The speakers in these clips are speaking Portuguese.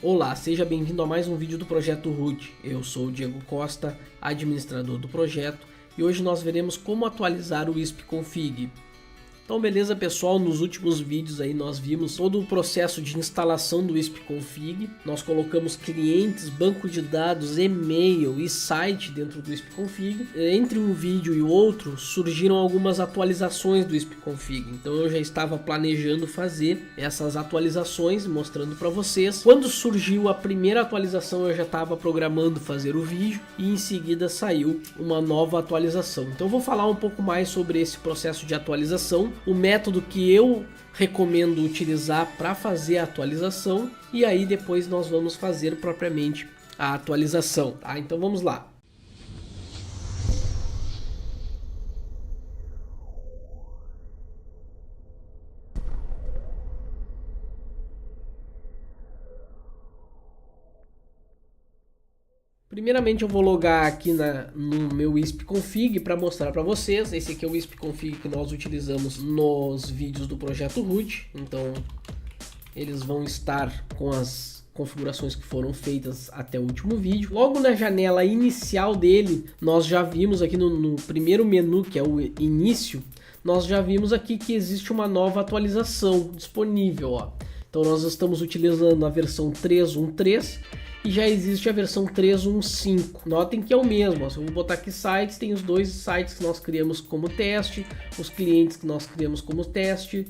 Olá, seja bem-vindo a mais um vídeo do Projeto Root. Eu sou o Diego Costa, administrador do projeto, e hoje nós veremos como atualizar o wispconfig. Então beleza pessoal, nos últimos vídeos aí nós vimos todo o processo de instalação do wispconfig. Nós colocamos clientes, banco de dados, e-mail e site dentro do wispconfig. Entre um vídeo e o outro surgiram algumas atualizações do wispconfig. Então eu já estava planejando fazer essas atualizações, mostrando para vocês. Quando surgiu a primeira atualização eu já estava programando fazer o vídeo e em seguida saiu uma nova atualização. Então eu vou falar um pouco mais sobre esse processo de atualização, o método que eu recomendo utilizar para fazer a atualização, e aí depois nós vamos fazer propriamente a atualização, tá? Então vamos lá. Primeiramente eu vou logar aqui no meu wispconfig para mostrar para vocês. Esse aqui é o wispconfig que nós utilizamos nos vídeos do projeto Root. Então eles vão estar com as configurações que foram feitas até o último vídeo. Logo na janela inicial dele, nós já vimos aqui no primeiro menu, que é o início, nós já vimos aqui que existe uma nova atualização disponível, ó. Então nós estamos utilizando a versão 3.1.3 e já existe a versão 3.1.5. Notem que é o mesmo, ó. Se eu vou botar aqui sites, tem os dois sites que nós criamos como teste, os clientes que nós criamos como teste,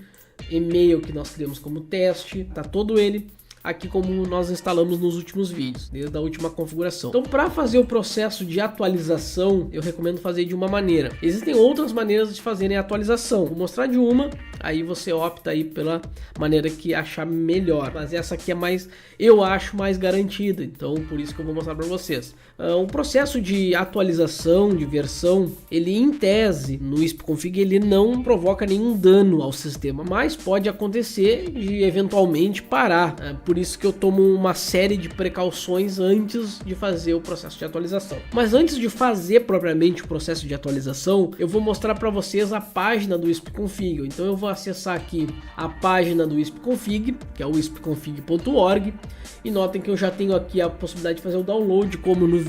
e-mail que nós criamos como teste, tá todo ele aqui como nós instalamos nos últimos vídeos, desde a última configuração. Então, para fazer o processo de atualização, eu recomendo fazer de uma maneira. Existem outras maneiras de fazerem a atualização. Vou mostrar de uma, aí você opta aí pela maneira que achar melhor. Mas essa aqui é mais, eu acho mais garantida, então por isso que eu vou mostrar para vocês. O processo de atualização de versão, ele em tese, no wispconfig, ele não provoca nenhum dano ao sistema, mas pode acontecer de eventualmente parar. Por isso que eu tomo uma série de precauções antes de fazer o processo de atualização. Mas antes de fazer propriamente o processo de atualização, eu vou mostrar para vocês a página do wispconfig. Então eu vou acessar aqui a página do wispconfig, que é o wispconfig.org, e notem que eu já tenho aqui a possibilidade de fazer o download, como no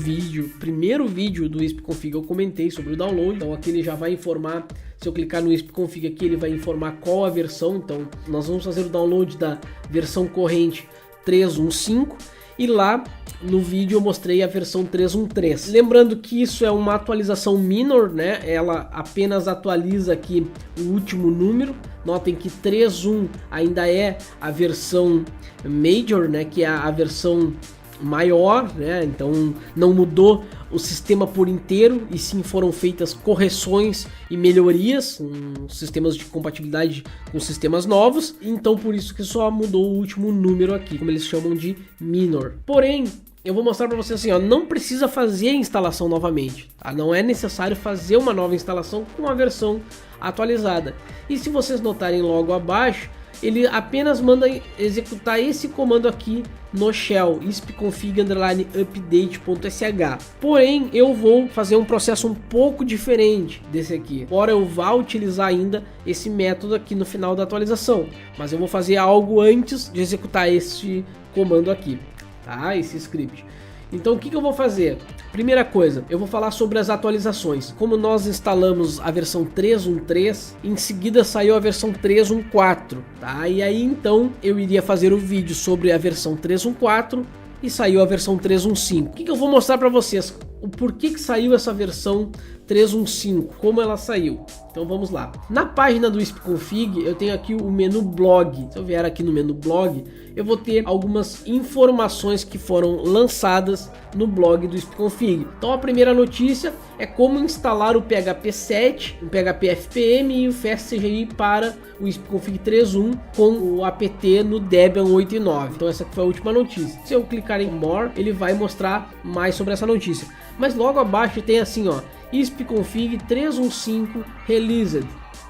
primeiro vídeo do wispconfig eu comentei sobre o download. Então aqui ele já vai informar, se eu clicar no wispconfig aqui, ele vai informar qual a versão. Então nós vamos fazer o download da versão corrente 3.1.5 e lá no vídeo eu mostrei a versão 3.1.3. Lembrando que isso é uma atualização minor, né? Ela apenas atualiza aqui o último número. Notem que 3.1 ainda é a versão major, né? Que é a versão maior, né? Então não mudou o sistema por inteiro, e sim foram feitas correções e melhorias com sistemas de compatibilidade com sistemas novos. Então por isso que só mudou o último número aqui, como eles chamam de minor. Porém, eu vou mostrar para vocês assim, ó, não precisa fazer a instalação novamente, tá? Não é necessário fazer uma nova instalação com a versão atualizada. E se vocês notarem logo abaixo, ele apenas manda executar esse comando aqui no shell wispconfig_update.sh. Porém, eu vou fazer um processo um pouco diferente desse aqui, embora eu vá utilizar ainda esse método aqui no final da atualização, mas eu vou fazer algo antes de executar este comando aqui, tá? Esse script. Então o que eu vou fazer? Primeira coisa, eu vou falar sobre as atualizações. Como nós instalamos a versão 3.1.3, em seguida saiu a versão 3.1.4, tá? E aí então eu iria fazer o vídeo sobre a versão 3.1.4 e saiu a versão 3.1.5. O que eu vou mostrar para vocês? O porquê que saiu essa versão 3.1.5, como ela saiu. Então vamos lá. Na página do wispconfig eu tenho aqui o menu blog. Se eu vier aqui no menu blog, eu vou ter algumas informações que foram lançadas no blog do wispconfig. Então a primeira notícia é como instalar o PHP 7, o PHP FPM e o FastCGI para o wispconfig 3.1 com o apt no Debian 8.9. Então essa aqui foi a última notícia. Se eu clicar em More, ele vai mostrar mais sobre essa notícia. Mas logo abaixo tem assim, ó, wispconfig 3.1.5 released.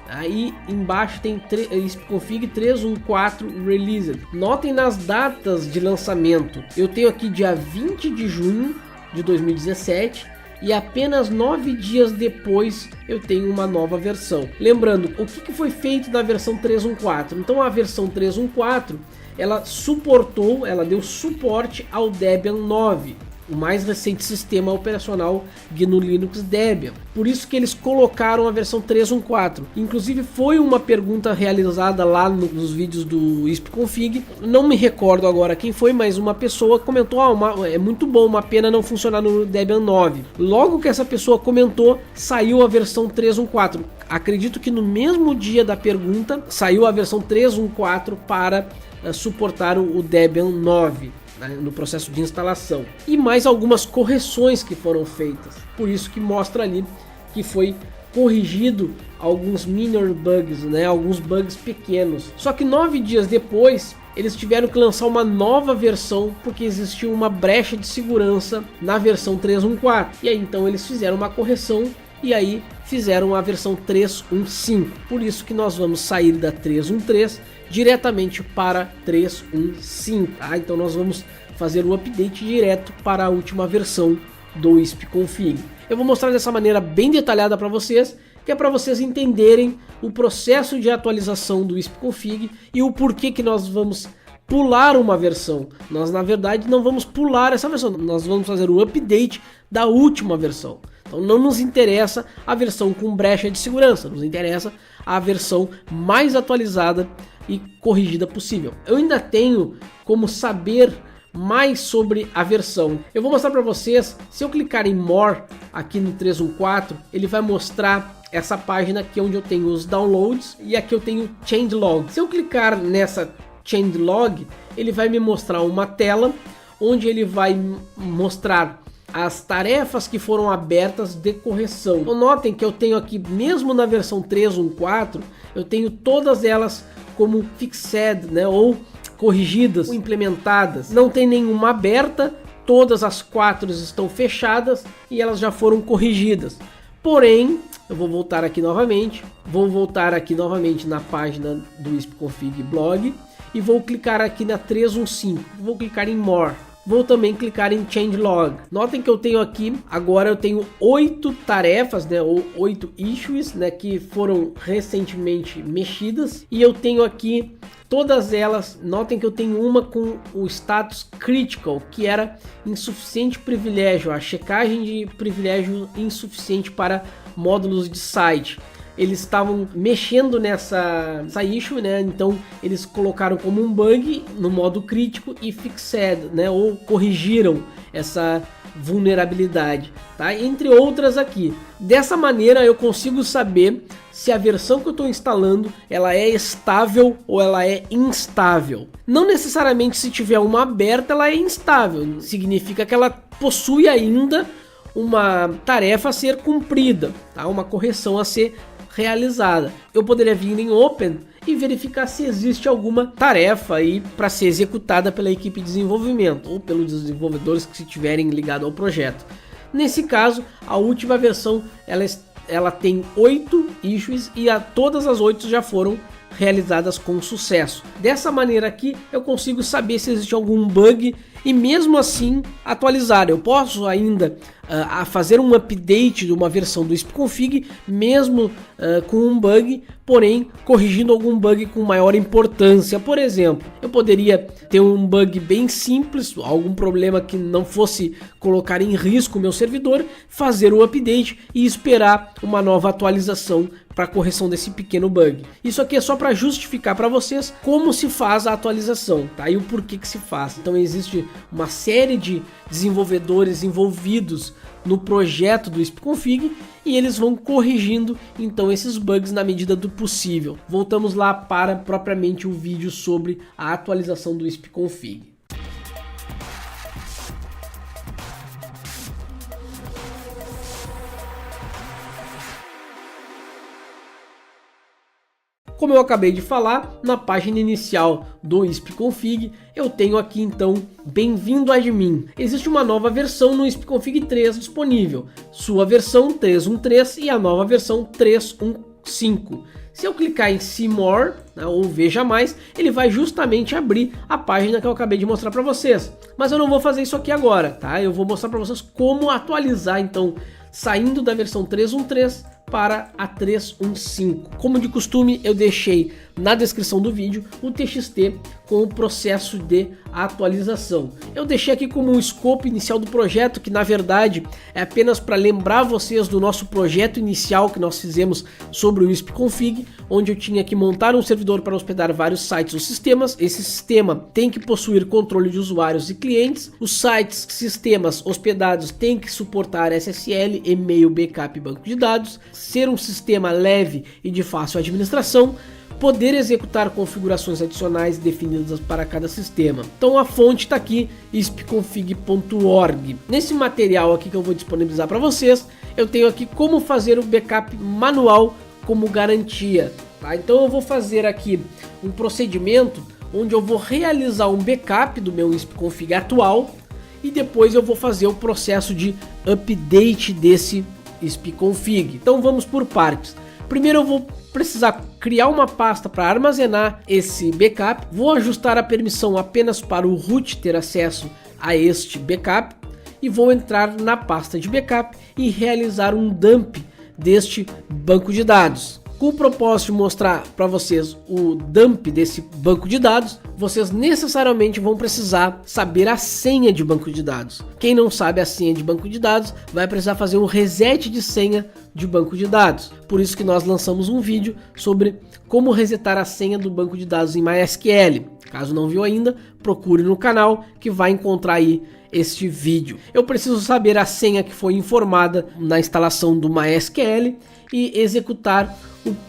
Aí embaixo tem wispconfig 3.1.4 released. Notem nas datas de lançamento. Eu tenho aqui dia 20 de junho de 2017 e apenas 9 dias depois eu tenho uma nova versão. Lembrando, o que foi feito na versão 3.1.4? Então a versão 3.1.4 ela deu suporte ao Debian 9, o mais recente sistema operacional GNU Linux Debian. Por isso que eles colocaram a versão 3.1.4. Inclusive foi uma pergunta realizada lá nos vídeos do ISP-Config. Não me recordo agora quem foi, mas uma pessoa comentou: é muito bom, uma pena não funcionar no Debian 9. Logo que essa pessoa comentou, saiu a versão 3.1.4. Acredito que no mesmo dia da pergunta, saiu a versão 3.1.4 para suportar o Debian 9. No processo de instalação, e mais algumas correções que foram feitas. Por isso que mostra ali que foi corrigido alguns minor bugs, alguns bugs pequenos. Só que 9 dias depois eles tiveram que lançar uma nova versão porque existiu uma brecha de segurança na versão 3.1.4. E aí então eles fizeram uma correção e aí fizeram a versão 3.1.5. Por isso que nós vamos sair da 3.1.3 diretamente para 3.1.5. Então nós vamos fazer o update direto para a última versão do ISP-Config. Eu vou mostrar dessa maneira bem detalhada para vocês, que é para vocês entenderem o processo de atualização do ISP-Config e o porquê que nós vamos pular uma versão. Nós na verdade não vamos pular essa versão, nós vamos fazer o update da última versão. Então não nos interessa a versão com brecha de segurança, nos interessa a versão mais atualizada e corrigida possível. Eu ainda tenho como saber mais sobre a versão. Eu vou mostrar para vocês. Se eu clicar em More aqui no 3.1.4, ele vai mostrar essa página aqui onde eu tenho os downloads e aqui eu tenho changelog. Se eu clicar nessa changelog, ele vai me mostrar uma tela onde ele vai mostrar as tarefas que foram abertas de correção. Então notem que eu tenho aqui, mesmo na versão 3.1.4, eu tenho todas elas como fixed, ou corrigidas ou implementadas. Não tem nenhuma aberta, todas as 4 estão fechadas e elas já foram corrigidas. Porém, eu vou voltar aqui novamente, na página do ISP-Config blog e vou clicar aqui na 3.1.5, vou clicar em More. Vou também clicar em Changelog. Notem que eu tenho aqui, agora eu tenho 8 tarefas, ou 8 issues, que foram recentemente mexidas. E eu tenho aqui todas elas, notem que eu tenho uma com o status critical, que era insuficiente privilégio, a checagem de privilégio insuficiente para módulos de site. Eles estavam mexendo nessa issue, então eles colocaram como um bug no modo crítico e fixed, ou corrigiram essa vulnerabilidade, tá? Entre outras aqui. Dessa maneira eu consigo saber se a versão que eu estou instalando ela é estável ou ela é instável. Não necessariamente se tiver uma aberta ela é instável, significa que ela possui ainda uma tarefa a ser cumprida, tá? Uma correção a ser realizada. Eu poderia vir em Open e verificar se existe alguma tarefa aí para ser executada pela equipe de desenvolvimento ou pelos desenvolvedores que estiverem ligados ao projeto. Nesse caso, a última versão ela tem 8 issues e todas as 8 já foram realizadas com sucesso. Dessa maneira aqui eu consigo saber se existe algum bug e mesmo assim atualizar. Eu posso ainda fazer um update de uma versão do ISP-Config mesmo com um bug, porém corrigindo algum bug com maior importância. Por exemplo, eu poderia ter um bug bem simples, algum problema que não fosse colocar em risco o meu servidor, fazer o update e esperar uma nova atualização para correção desse pequeno bug. Isso aqui é só para justificar para vocês como se faz a atualização, tá? E o porquê que se faz. Então existe uma série de desenvolvedores envolvidos no projeto do ISP-Config e eles vão corrigindo então esses bugs na medida do possível. Voltamos lá para propriamente o vídeo sobre a atualização do ISP-Config. Como eu acabei de falar, na página inicial do ISP-Config, eu tenho aqui então, bem-vindo admin. Existe uma nova versão no ISP-Config 3 disponível, sua versão 3.1.3 e a nova versão 3.1.5. Se eu clicar em See More, ou Veja Mais, ele vai justamente abrir a página que eu acabei de mostrar para vocês. Mas eu não vou fazer isso aqui agora, tá? Eu vou mostrar para vocês como atualizar, então, saindo da versão 3.1.3 para a 315. Como de costume, eu deixei na descrição do vídeo o TXT com o processo de atualização. Eu deixei aqui como um escopo inicial do projeto, que na verdade é apenas para lembrar vocês do nosso projeto inicial que nós fizemos sobre o wispconfig, onde eu tinha que montar um servidor para hospedar vários sites ou sistemas. Esse sistema tem que possuir controle de usuários e clientes. Os sites, sistemas hospedados têm que suportar SSL, e-mail, backup e banco de dados, ser um sistema leve e de fácil administração, poder executar configurações adicionais definidas para cada sistema. Então a fonte está aqui, wispconfig.org. Nesse material aqui que eu vou disponibilizar para vocês, eu tenho aqui como fazer o backup manual como garantia. Tá? Então eu vou fazer aqui um procedimento onde eu vou realizar um backup do meu wispconfig atual e depois eu vou fazer o processo de update desse wispconfig. Então vamos por partes. Primeiro eu vou precisar criar uma pasta para armazenar esse backup. Vou ajustar a permissão apenas para o root ter acesso a este backup e vou entrar na pasta de backup e realizar um dump deste banco de dados. Com o propósito de mostrar para vocês o dump desse banco de dados, vocês necessariamente vão precisar saber a senha de banco de dados. Quem não sabe a senha de banco de dados vai precisar fazer um reset de senha de banco de dados. Por isso que nós lançamos um vídeo sobre como resetar a senha do banco de dados em MySQL. Caso não viu ainda, procure no canal que vai encontrar aí este vídeo. Eu preciso saber a senha que foi informada na instalação do MySQL e executar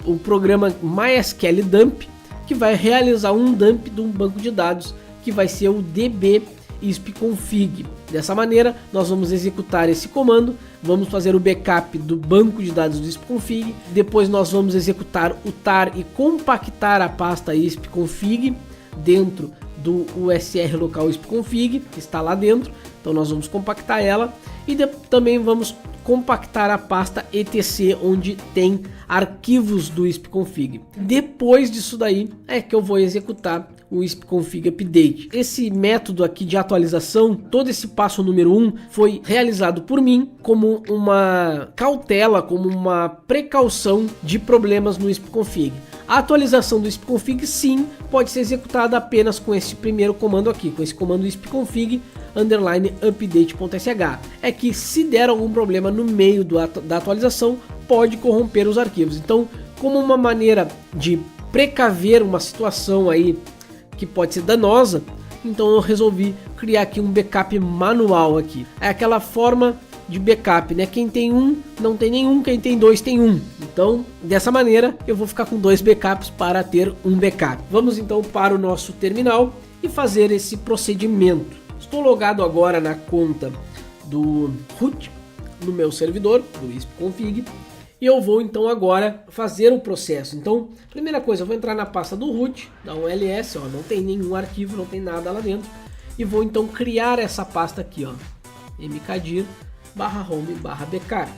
o programa MySQL dump, que vai realizar um dump de um banco de dados que vai ser o db wispconfig. Dessa maneira nós vamos executar esse comando, vamos fazer o backup do banco de dados do wispconfig, depois nós vamos executar o tar e compactar a pasta wispconfig dentro do USR local wispconfig, que está lá dentro. Então nós vamos compactar ela e também vamos compactar a pasta etc, onde tem arquivos do wispconfig. Depois disso daí é que eu vou executar o wispconfig update. Esse método aqui de atualização, todo esse passo número 1 foi realizado por mim como uma cautela, como uma precaução de problemas no wispconfig. A atualização do wispconfig sim pode ser executada apenas com esse primeiro comando aqui, com esse comando wispconfig _update.sh. É que se der algum problema no meio da atualização, pode corromper os arquivos. Então, como uma maneira de precaver uma situação aí que pode ser danosa, então eu resolvi criar aqui um backup manual aqui. É aquela forma de backup, né? Quem tem um não tem nenhum, quem tem dois tem um. Então, dessa maneira, eu vou ficar com 2 backups para ter um backup. Vamos então para o nosso terminal e fazer esse procedimento. Estou logado agora na conta do root no meu servidor, do wispconfig, e eu vou então agora fazer o processo. Então, primeira coisa, eu vou entrar na pasta do root, dar um ls, ó, não tem nenhum arquivo, não tem nada lá dentro, e vou então criar essa pasta aqui, ó, mkdir /home/backup.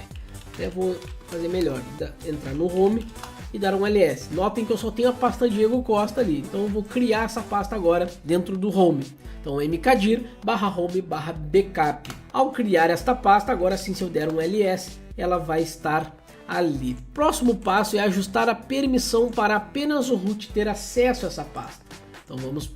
Eu vou fazer melhor, entrar no home e dar um ls. Notem que eu só tenho a pasta Diego Costa ali, então eu vou criar essa pasta agora dentro do home. Então mkdir /home/backup. Ao criar esta pasta, agora sim, se eu der um ls, ela vai estar ali. Próximo passo é ajustar a permissão para apenas o root ter acesso a essa pasta. Então vamos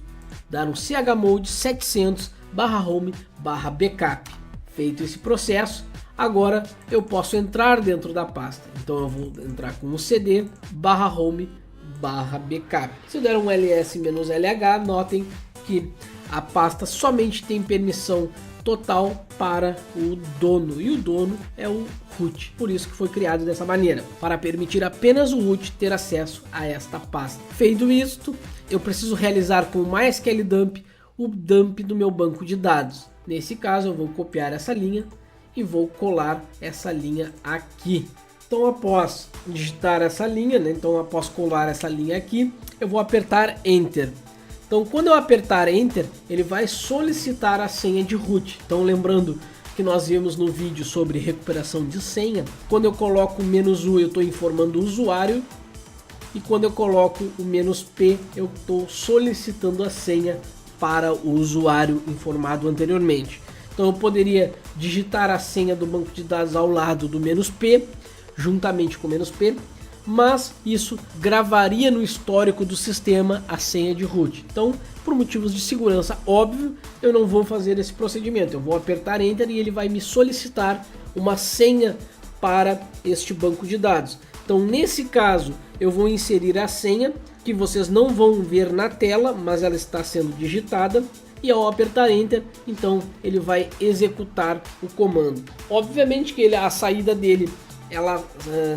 dar um chmod 700 /home/backup. Feito esse processo, agora eu posso entrar dentro da pasta. Então eu vou entrar com o cd /home/backup. Se eu der um ls-lh, notem que a pasta somente tem permissão total para o dono, e o dono é o root. Por isso que foi criado dessa maneira, para permitir apenas o root ter acesso a esta pasta. Feito isto, eu preciso realizar com o MySQL dump o dump do meu banco de dados. Nesse caso eu vou copiar essa linha e vou colar essa linha aqui. Então após digitar essa linha, né, então após colar essa linha aqui, eu vou apertar Enter. Então quando eu apertar Enter, ele vai solicitar a senha de root. Então lembrando que nós vimos no vídeo sobre recuperação de senha, quando eu coloco o "-u", eu estou informando o usuário, e quando eu coloco o "-p", eu estou solicitando a senha para o usuário informado anteriormente. Então eu poderia digitar a senha do banco de dados ao lado do "-p", juntamente com "-p", mas isso gravaria no histórico do sistema a senha de root. Então, por motivos de segurança, óbvio, eu não vou fazer esse procedimento. Eu vou apertar Enter e ele vai me solicitar uma senha para este banco de dados. Então, nesse caso, eu vou inserir a senha, que vocês não vão ver na tela, mas ela está sendo digitada. E ao apertar Enter, então ele vai executar o comando. Obviamente que a saída dele, ela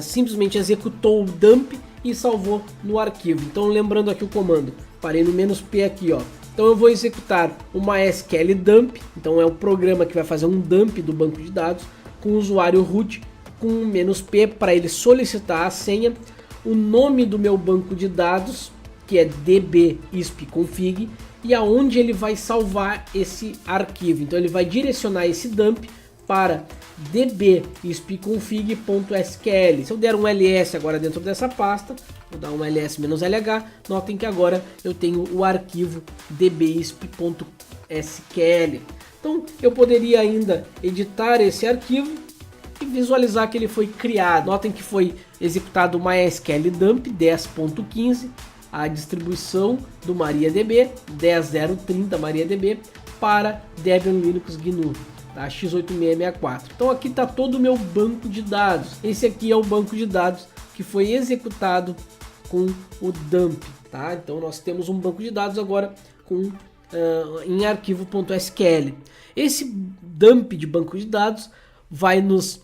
simplesmente executou o dump e salvou no arquivo. Então, lembrando aqui o comando, parei no "-p" aqui, ó. Então eu vou executar o MySQL dump. Então é o programa que vai fazer um dump do banco de dados com o usuário root com "-p" para ele solicitar a senha, o nome do meu banco de dados, que é db-ispconfig, e aonde ele vai salvar esse arquivo. Então ele vai direcionar esse dump para db-ispconfig.sql. Se eu der um ls agora dentro dessa pasta, vou dar um ls-lh, notem que agora eu tenho o arquivo db-isp.sql. Então eu poderia ainda editar esse arquivo e visualizar que ele foi criado. Notem que foi executado o MySQL dump 10.15, a distribuição do MariaDB 10.0.30 MariaDB para Debian Linux GNU, tá? x8664. Então aqui está todo o meu banco de dados. Esse aqui é o banco de dados que foi executado com o dump, tá? Então nós temos um banco de dados agora com em arquivo.sql. Esse dump de banco de dados vai nos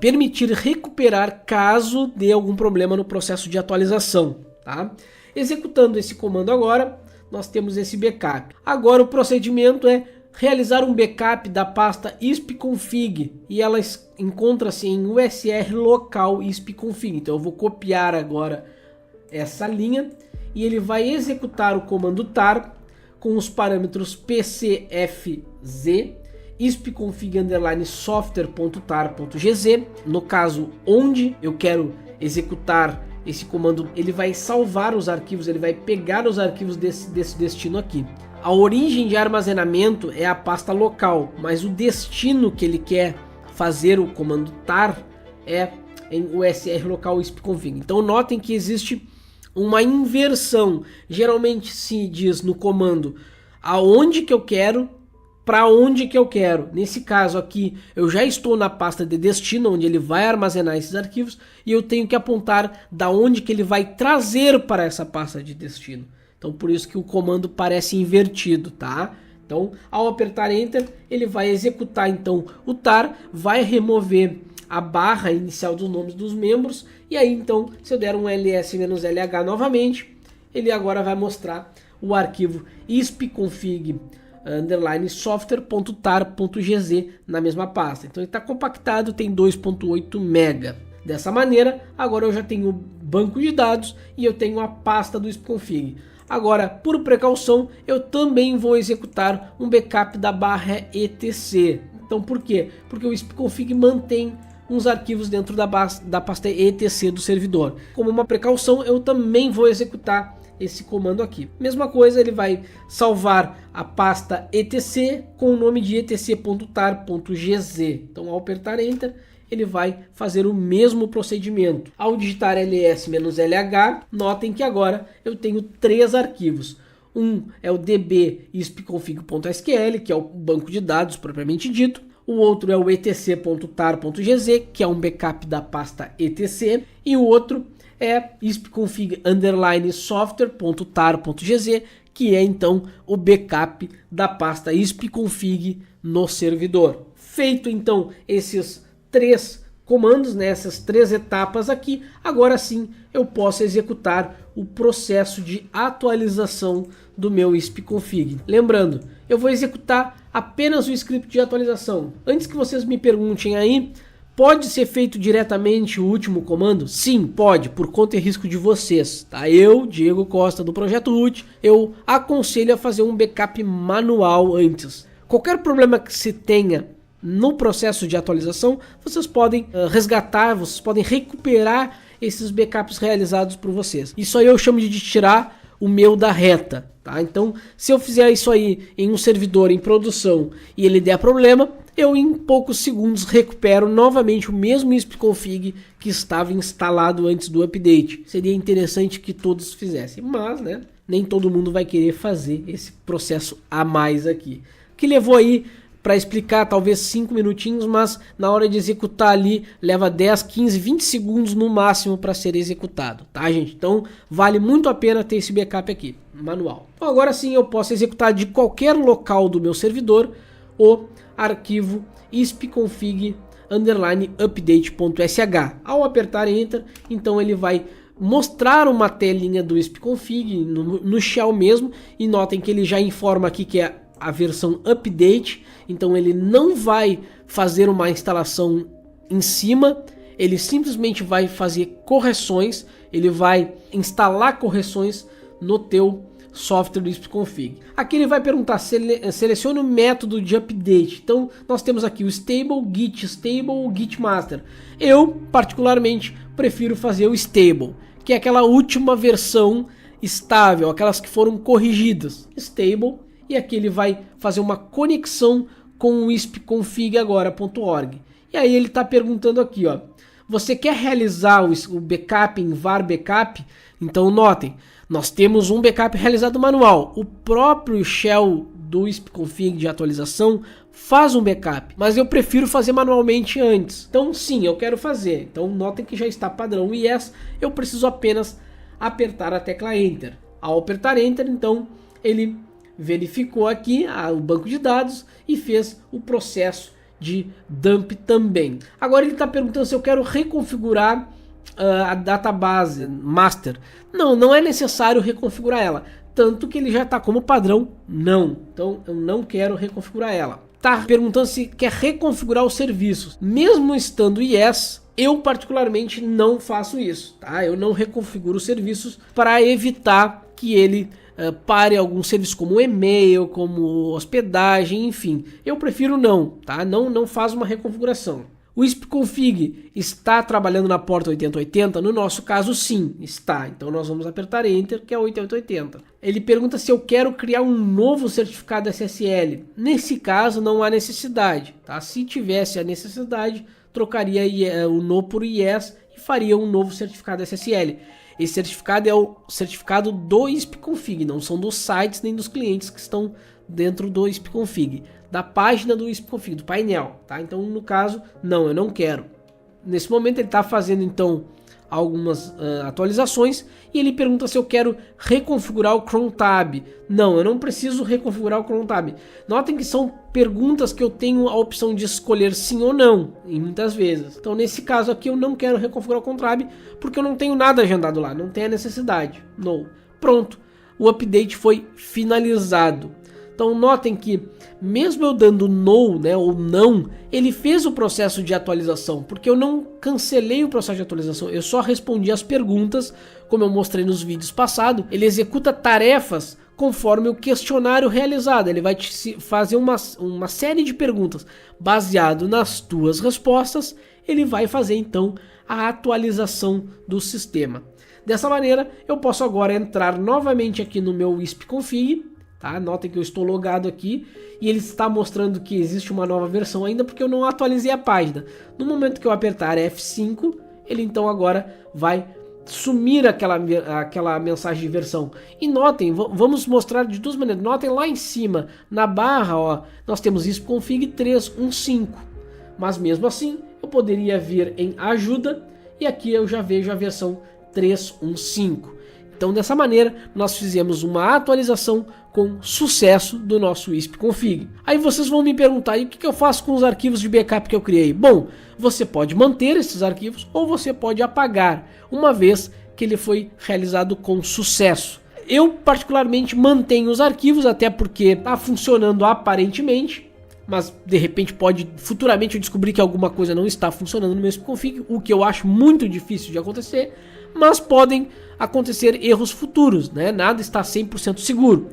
permitir recuperar caso dê algum problema no processo de atualização, tá? Executando esse comando agora, nós temos esse backup. Agora o procedimento é realizar um backup da pasta ispconfig e ela encontra-se em usr local ispconfig. Então eu vou copiar agora essa linha e ele vai executar o comando tar com os parâmetros pcfz ispconfig_software.tar.gz. No caso onde eu quero executar esse comando, ele vai salvar os arquivos, ele vai pegar os arquivos desse destino aqui. A origem de armazenamento é a pasta local, mas o destino que ele quer fazer o comando tar é em usr local ispconfig. Então notem que existe uma inversão. Geralmente se diz no comando aonde que eu quero, para onde que eu quero. Nesse caso aqui eu já estou na pasta de destino, onde ele vai armazenar esses arquivos, e eu tenho que apontar da onde que ele vai trazer para essa pasta de destino. Então por isso que o comando parece invertido, tá? Então ao apertar Enter, ele vai executar então o tar, vai remover a barra inicial dos nomes dos membros, e aí então se eu der um ls-lh novamente, ele agora vai mostrar o arquivo ispconfig_software.tar.gz na mesma pasta. Então ele está compactado, tem 2.8 MB. Dessa maneira, agora eu já tenho o banco de dados e eu tenho a pasta do ispconfig. Agora, por precaução, eu também vou executar um backup da barra etc. Então por quê? Porque o ispconfig mantém uns arquivos dentro da pasta etc do servidor. Como uma precaução, eu também vou executar esse comando aqui. Mesma coisa, ele vai salvar a pasta etc com o nome de etc.tar.gz. Então ao apertar Enter, ele vai fazer o mesmo procedimento. Ao digitar ls-lh, notem que agora eu tenho 3 arquivos. Um é o db-ispconfig.sql, que é o banco de dados propriamente dito. O outro é o etc.tar.gz, que é um backup da pasta etc. E o outro é ispconfig_software.tar.gz, que é então o backup da pasta ispconfig no servidor. Feito então esses 3 comandos, essas 3 etapas aqui, agora sim eu posso executar o processo de atualização do meu ispconfig. Lembrando, eu vou executar apenas o script de atualização. Antes que vocês me perguntem aí, pode ser feito diretamente o último comando? Sim, pode, por conta e risco de vocês, tá? Eu, Diego Costa do Projeto Root, eu aconselho a fazer um backup manual antes. Qualquer problema que se tenha no processo de atualização, vocês podem resgatar, vocês podem recuperar esses backups realizados por vocês. Isso aí eu chamo de tirar o meu da reta, tá? Então, se eu fizer isso aí em um servidor em produção e ele der problema, eu em poucos segundos recupero novamente o mesmo ISP-config que estava instalado antes do update. Seria interessante que todos fizessem, mas né, nem todo mundo vai querer fazer esse processo a mais aqui. Que levou aí para explicar talvez 5 minutinhos, mas na hora de executar ali leva 10, 15, 20 segundos no máximo para ser executado, tá gente? Então vale muito a pena ter esse backup aqui, manual. Então agora sim eu posso executar de qualquer local do meu servidor o arquivo ispconfig_update.sh. Ao apertar Enter, então ele vai mostrar uma telinha do ispconfig no shell mesmo, e notem que ele já informa aqui que é a versão update, então ele não vai fazer uma instalação em cima, ele simplesmente vai fazer correções, ele vai instalar correções no teu software do ispconfig. Aqui ele vai perguntar, selecione o método de update. Então nós temos aqui o stable, git stable, git master. Eu particularmente prefiro fazer o stable, que é aquela última versão estável, aquelas que foram corrigidas. Stable. E aqui ele vai fazer uma conexão com o ispconfig agora.org. E aí ele está perguntando aqui, ó, você quer realizar o backup em var backup? Então notem, nós temos um backup realizado manual. O próprio shell do ispconfig de atualização faz um backup, mas eu prefiro fazer manualmente antes. Então sim, eu quero fazer. Então notem que já está padrão yes, eu preciso apenas apertar a tecla Enter. Ao apertar Enter, então ele verificou aqui o banco de dados e fez o processo de dump também. Agora ele está perguntando se eu quero reconfigurar a database master. Não é necessário reconfigurar ela, tanto que ele já está como padrão não. Então eu não quero reconfigurar ela. Está perguntando se quer reconfigurar os serviços. Mesmo estando yes, eu particularmente não faço isso, tá? Eu não reconfiguro os serviços para evitar que ele pare algum serviço como e-mail, como hospedagem, enfim. Eu prefiro não, tá? Não faz uma reconfiguração. O ispconfig está trabalhando na porta 8080? No nosso caso sim, está. Então nós vamos apertar Enter, que é 8080. Ele pergunta se eu quero criar um novo certificado SSL. Nesse caso não há necessidade, tá? Se tivesse a necessidade, trocaria o no por yes e faria um novo certificado SSL. Esse certificado é o certificado do ispconfig, não são dos sites nem dos clientes que estão dentro do ispconfig, da página do ispconfig, do painel, tá? Então no caso, não, eu não quero. Nesse momento ele está fazendo então algumas atualizações e ele pergunta se eu quero reconfigurar o cron tab. Não, eu não preciso reconfigurar o cron tab. Notem que são perguntas que eu tenho a opção de escolher sim ou não, e muitas vezes. Então nesse caso aqui eu não quero reconfigurar o cron tab porque eu não tenho nada agendado lá, não tem a necessidade. No. Pronto, o update foi finalizado. Então notem que mesmo eu dando no, né, ou não, ele fez o processo de atualização, porque eu não cancelei o processo de atualização, eu só respondi as perguntas, como eu mostrei nos vídeos passados. Ele executa tarefas conforme o questionário realizado, ele vai te fazer uma série de perguntas, baseado nas tuas respostas, ele vai fazer então a atualização do sistema. Dessa maneira eu posso agora entrar novamente aqui no meu ispconfig. Tá? Notem que eu estou logado aqui e ele está mostrando que existe uma nova versão ainda porque eu não atualizei a página. No momento que eu apertar F5, ele então agora vai sumir aquela mensagem de versão. E notem, vamos mostrar de duas maneiras. Notem lá em cima, na barra, ó, nós temos ispconfig 3.1.5. Mas mesmo assim, eu poderia vir em ajuda e aqui eu já vejo a versão 3.1.5. Então dessa maneira nós fizemos uma atualização com sucesso do nosso ispconfig. Aí vocês vão me perguntar, e o que eu faço com os arquivos de backup que eu criei? Bom, você pode manter esses arquivos ou você pode apagar, uma vez que ele foi realizado com sucesso. Eu particularmente mantenho os arquivos, até porque está funcionando aparentemente, mas de repente futuramente eu descobrir que alguma coisa não está funcionando no meu ispconfig, o que eu acho muito difícil de acontecer, mas podem acontecer erros futuros, né? Nada está 100% seguro.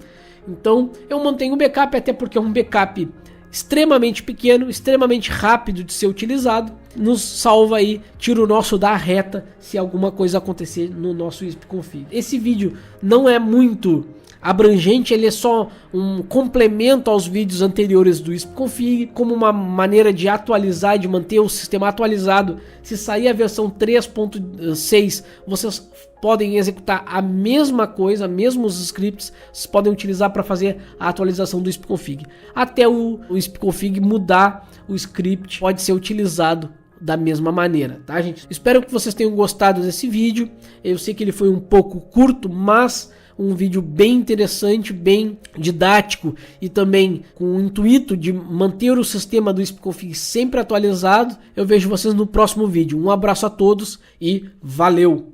Então eu mantenho o backup, até porque é um backup extremamente pequeno, extremamente rápido de ser utilizado, nos salva aí, tira o nosso da reta se alguma coisa acontecer no nosso ispconfig. Esse vídeo não é muito abrangente, ele é só um complemento aos vídeos anteriores do ISP-Config, como uma maneira de atualizar, de manter o sistema atualizado. Se sair a versão 3.6, vocês podem executar a mesma coisa, mesmos scripts, vocês podem utilizar para fazer a atualização do ISP-Config. Até o ISP-Config mudar, o script pode ser utilizado da mesma maneira, tá, gente? Espero que vocês tenham gostado desse vídeo. Eu sei que ele foi um pouco curto, mas um vídeo bem interessante, bem didático e também com o intuito de manter o sistema do ISP-Config sempre atualizado. Eu vejo vocês no próximo vídeo. Um abraço a todos e valeu!